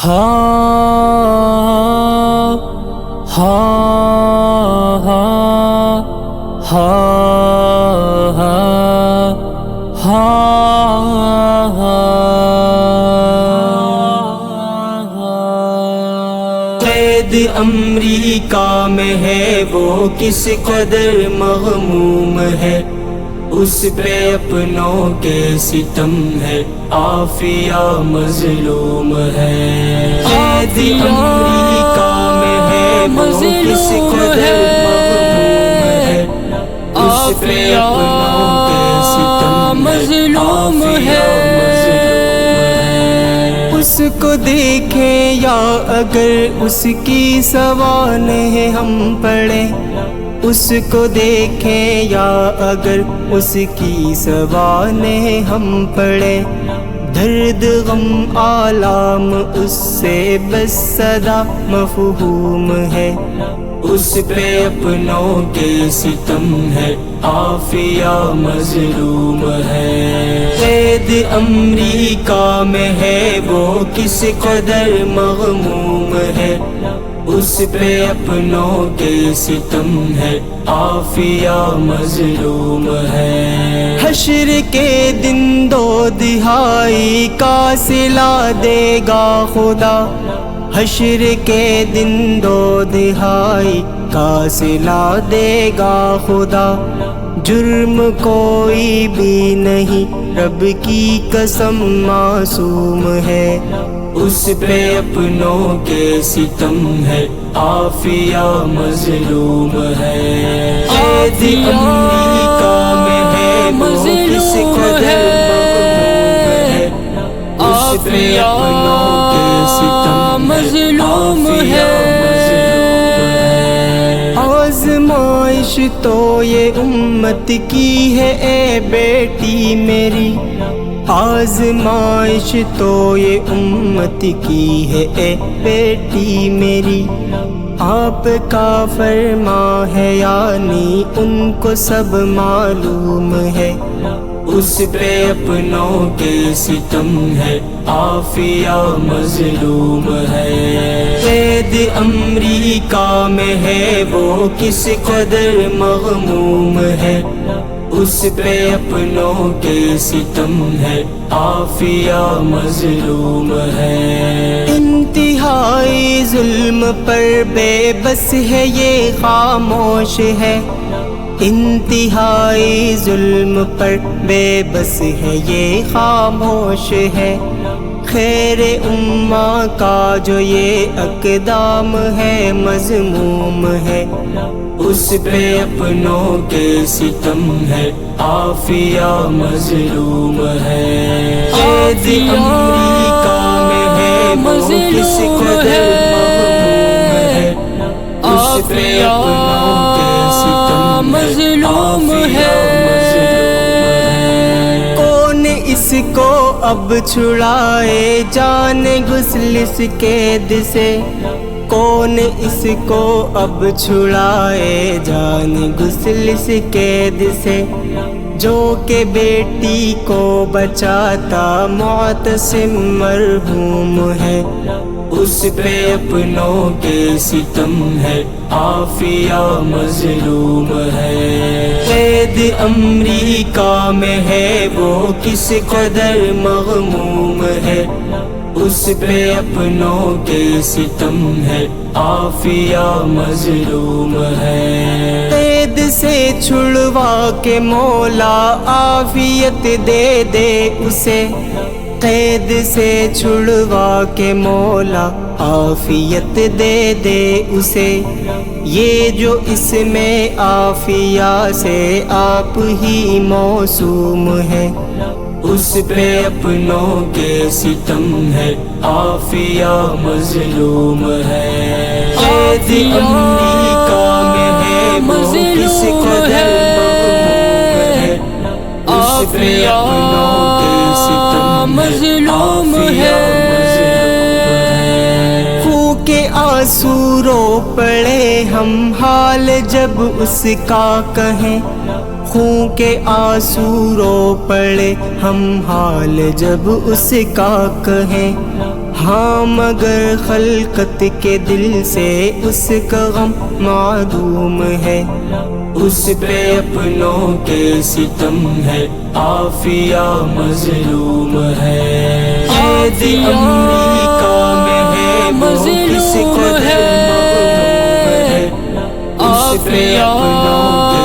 ہا ہا ہا ہا ہا قید امریکہ میں ہے وہ کس قدر مغموم ہے، اس پہ اپنوں کے ستم ہے، عافیہ مظلوم ہے۔ قید امریکہ میں ہے وہ کس قدر مغموم ہے، اس پہ اپنوں کے ستم ہے، مظلوم ہے۔ اس کو دیکھیں یا اگر اس کی سوانح ہم پڑھیں، اس کو دیکھیں یا اگر اس کی زبانیں ہم پڑھیں، درد غم آلام اس سے بس صدا مفہوم ہے، اس پہ اپنوں کے ستم ہے، عافیہ مظلوم ہے۔ قید امریکہ میں ہے وہ کس قدر مغموم ہے، اس پہ اپنوں کے ستم ہے، عافیہ مظلوم ہے۔ حشر کے دن دو دہائی کا صلہ دے گا خدا، حشر کے دن دو دہائی کا صلہ دے گا خدا، جرم کوئی بھی نہیں رب کی قسم معصوم ہے، اس پہ اپنوں کے ستم ہے، عافیہ مظلوم ہے۔ قید امریکہ میں ہے وہ کس قدر مغموم ہے، اس پہ اپنوں کے ستم مظلوم ہے۔ آزمائش تو یہ امت کی ہے اے بیٹی میری، آزمائش تو یہ امت کی ہے اے بیٹی میری، آپ کا فرما ہے یعنی ان کو سب معلوم ہے، اس پہ اپنوں کے ستم ہے، عافیہ مظلوم ہے۔ قید امریکہ میں ہے وہ کس قدر مغموم ہے، اس پہ اپنوں کے ستم ہے، عافیہ مظلوم ہے۔ انتہائی ظلم پر بے بس ہے یہ خاموش ہے، انتہائی ظلم پر بے بس ہے یہ خاموش ہے، خیر امہ کا جو یہ اقدام ہے مذموم ہے، اس پہ اپنوں کے ستم ہے، عافیہ مظلوم ہے۔ قید امریکہ میں ہے وہ کس قدر مغموم ہے، اس پہ اپنوں کے ستم مظلوم ہے۔ کون اس کو اب چھڑائے جان غسل اس قید سے، کون اس کو اب چھڑائے جان غسل اس قید سے، جو کہ بیٹی کو بچاتا معتصم مرحوم ہے، اس پہ اپنوں کے ستم ہے، عافیہ مظلوم ہے۔ قید امریکہ میں ہے وہ کس قدر مغموم ہے، اس پہ اپنوں کے ستم ہے، عافیہ مظلوم ہے۔ قید سے چھڑوا کے مولا عافیت دے دے اسے، قید سے چھڑوا کے مولا عافیت دے دے اسے، یہ جو اس میں عافیہ سے آپ ہی موسوم ہے، اس پہ اپنوں کے ستم ہے، عافیہ مظلوم ہے۔ قید امریکہ میں ہے وہ کس قدر مغموم ہے، اس پہ اپنوں کے ستم مظلوم ہے۔ خون کے آنسو رو پڑے ہم حال جب اس کا کہیں، خون کے آنسو رو پڑے ہم حال جب اس کا کہیں، ہاں مگر خلقت کے دل سے اس کا غم معدوم ہے، اس پہ اپنوں کے ستم ہے، عافیہ مظلوم ہے۔ عید امریکہ میں ہے وہ کس قدر مغلوب ہے، اس پہ اپنوں